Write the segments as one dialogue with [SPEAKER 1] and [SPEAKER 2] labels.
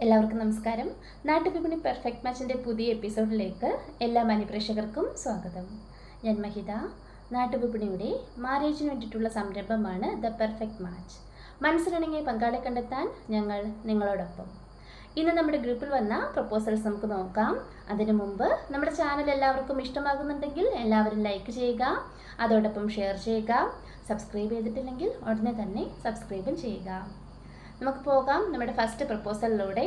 [SPEAKER 1] എല്ലാവർക്കും നമസ്കാരം. നാട്ടുവിപണി പെർഫെക്റ്റ് മാച്ചിൻ്റെ പുതിയ എപ്പിസോഡിലേക്ക് എല്ലാ മാന്യപ്രേക്ഷകർക്കും സ്വാഗതം. ഞാൻ മഹിത. നാട്ടുവിപണിയുടെ മാരേജിന് വേണ്ടിയിട്ടുള്ള സംരംഭമാണ് ദ പെർഫെക്റ്റ് മാച്ച്. മനസ്സിലിണങ്ങിയ പങ്കാളി കണ്ടെത്താൻ ഞങ്ങൾ നിങ്ങളോടൊപ്പം. ഇന്ന് നമ്മുടെ ഗ്രൂപ്പിൽ വന്ന പ്രപ്പോസൽസ് നമുക്ക് നോക്കാം. അതിനു മുമ്പ് നമ്മുടെ ചാനൽ എല്ലാവർക്കും ഇഷ്ടമാകുന്നുണ്ടെങ്കിൽ എല്ലാവരും ലൈക്ക് ചെയ്യുക, അതോടൊപ്പം ഷെയർ ചെയ്യുക. സബ്സ്ക്രൈബ് ചെയ്തിട്ടില്ലെങ്കിൽ ഉടനെ തന്നെ സബ്സ്ക്രൈബും ചെയ്യുക. നമുക്ക് പോകാം നമ്മുടെ ഫസ്റ്റ് പ്രപ്പോസലിലൂടെ.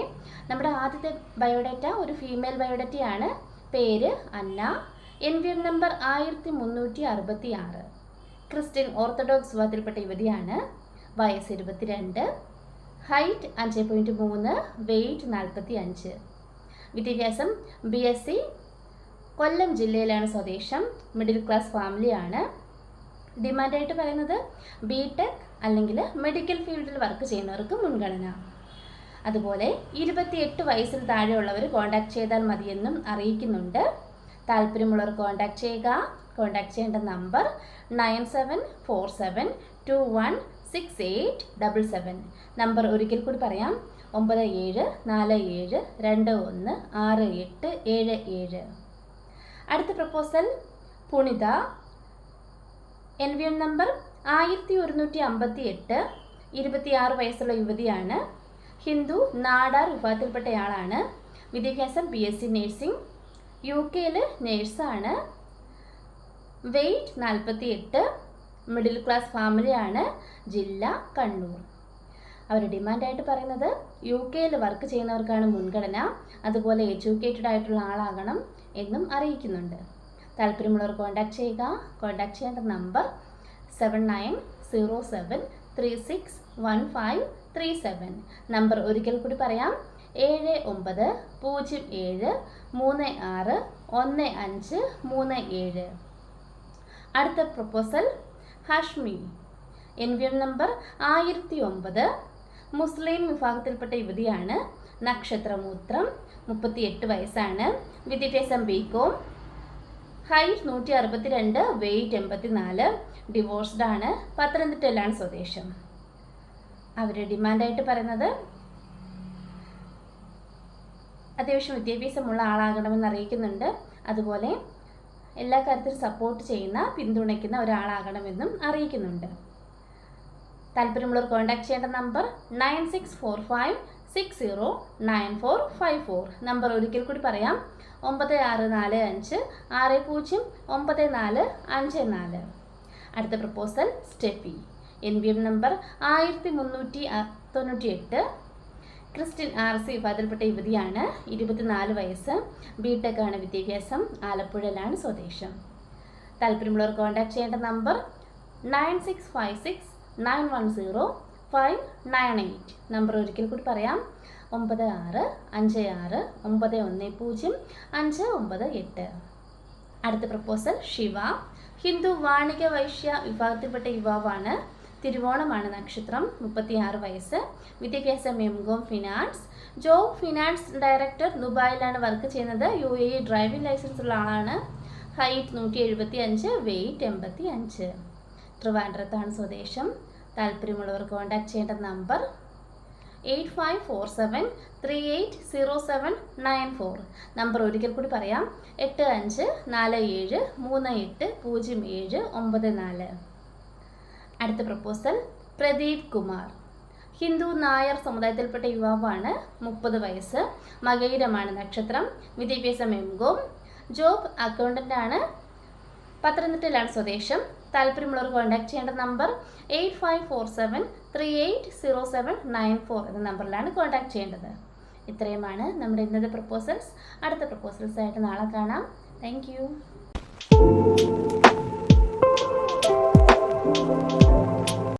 [SPEAKER 1] നമ്മുടെ ആദ്യത്തെ ബയോഡേറ്റ ഒരു ഫീമെയിൽ ബയോഡേറ്റയാണ്. പേര് Anna. NVM number 1366. Christian Orthodox വിഭാഗത്തിൽപ്പെട്ട യുവതിയാണ്. വയസ്സ് 22. Height 5.3, weight 45. വിദ്യാഭ്യാസം BSc. കൊല്ലം ജില്ലയിലാണ് സ്വദേശം. മിഡിൽ ക്ലാസ് ഫാമിലിയാണ്. ഡിമാൻഡായിട്ട് പറയുന്നത് BTech അല്ലെങ്കിൽ മെഡിക്കൽ ഫീൽഡിൽ വർക്ക് ചെയ്യുന്നവർക്ക് മുൻഗണന. അതുപോലെ 28 വയസ്സിൽ താഴെയുള്ളവർ കോൺടാക്ട് ചെയ്താൽ മതിയെന്നും അറിയിക്കുന്നുണ്ട്. താല്പര്യമുള്ളവർ കോൺടാക്ട് ചെയ്യുക. കോൺടാക്ട് ചെയ്യേണ്ട നമ്പർ 9747216877. നമ്പർ ഒരിക്കൽ കൂടി പറയാം: 9747216877. അടുത്ത പ്രപ്പോസൽ പുണിത. NVM number 1158. 26 വയസ്സുള്ള യുവതിയാണ്. ഹിന്ദു നാടാർ വിഭാഗത്തിൽപ്പെട്ടയാളാണ്. വിദ്യാഭ്യാസം BSc നേഴ്സിംഗ്. UK നേഴ്സാണ്. വെയ്റ്റ് 48. മിഡിൽ ക്ലാസ് ഫാമിലിയാണ്. ജില്ല കണ്ണൂർ. അവർ ഡിമാൻഡായിട്ട് പറയുന്നത് UK വർക്ക് ചെയ്യുന്നവർക്കാണ് മുൻഗണന. അതുപോലെ എഡ്യൂക്കേറ്റഡ് ആയിട്ടുള്ള ആളാകണം എന്നും അറിയിക്കുന്നുണ്ട്. താല്പര്യമുള്ളവർ കോൺടാക്ട് ചെയ്യുക. കോൺടാക്ട് ചെയ്യേണ്ട നമ്പർ 7907361537. നമ്പർ ഒരിക്കൽ കൂടി പറയാം: 7907361537. അടുത്ത പ്രപ്പോസൽ ഹാഷ്മി. NVM number 1009. മുസ്ലിം വിഭാഗത്തിൽപ്പെട്ട യുവതിയാണ്. നക്ഷത്രമൂത്രം. 38 വയസ്സാണ്. വിദ്യാഭ്യാസം BCom. Height 162, weight 84. ഡിവോഴ്സ്ഡ് ആണ്. പത്തനംതിട്ടയിലാണ് സ്വദേശം. അവർ ഡിമാൻഡായിട്ട് പറയുന്നത് അത്യാവശ്യം വിദ്യാഭ്യാസമുള്ള ആളാകണമെന്ന് അറിയിക്കുന്നുണ്ട്. അതുപോലെ എല്ലാ കാര്യത്തിലും സപ്പോർട്ട് ചെയ്യുന്ന, പിന്തുണയ്ക്കുന്ന ഒരാളാകണമെന്നും അറിയിക്കുന്നുണ്ട്. താല്പര്യമുള്ളവർ കോൺടാക്ട് ചെയ്യേണ്ട നമ്പർ 9645609454. നമ്പർ ഒരിക്കൽ കൂടി പറയാം: 9645609454. അടുത്ത proposal Steffi. NVM number 1398. Christian RC വിഭാഗത്തിൽപ്പെട്ട യുവതിയാണ്. 24 വയസ്സ്. BTech ആണ് വിദ്യാഭ്യാസം. ആലപ്പുഴയിലാണ് സ്വദേശം. താല്പര്യമുള്ളവർ കോൺടാക്ട് ചെയ്യേണ്ട നമ്പർ 9656910598. നമ്പർ ഒരിക്കൽ കൂടി പറയാം: 9656910598. അടുത്ത പ്രപ്പോസൽ ശിവ. ഹിന്ദു വാണിക വൈശ്യ വിഭാഗത്തിൽപ്പെട്ട യുവാവാണ്. തിരുവോണമാണ് നക്ഷത്രം. 36 വയസ്സ്. വിദ്യാഭ്യാസം MCom finance. Job finance director. ദുബായിലാണ് വർക്ക് ചെയ്യുന്നത്. UAE ഡ്രൈവിംഗ് ലൈസൻസ് ഉള്ള ആളാണ്. Height 175, weight 85. ട്രിവാൻഡ്രത്താണ് സ്വദേശം. താല്പര്യമുള്ളവർ കോൺടാക്ട് ചെയ്യേണ്ട നമ്പർ 8547380794. നമ്പർ ഒരിക്കൽ കൂടി പറയാം: 8547380794. അടുത്ത പ്രപ്പോസൽ പ്രദീപ് കുമാർ. ഹിന്ദു നായർ സമുദായത്തിൽപ്പെട്ട യുവാവാണ്. 30 വയസ്സ്. മകയിരമാണ് നക്ഷത്രം. വിദ്യാഭ്യാസം MCom. ജോബ് അക്കൗണ്ടൻ്റ് ആണ്. പത്തനംതിട്ടയിലാണ് സ്വദേശം. താല്പര്യമുള്ളവർ കോൺടാക്ട് ചെയ്യേണ്ട നമ്പർ 8547380794 എന്ന നമ്പറിലാണ് കോൺടാക്ട് ചെയ്യേണ്ടത്. ഇത്രയുമാണ് നമ്മുടെ ഇന്നത്തെ പ്രപ്പോസൽസ്. അടുത്ത പ്രപ്പോസൽസ് ആയിട്ട് നാളെ കാണാം. Thank you.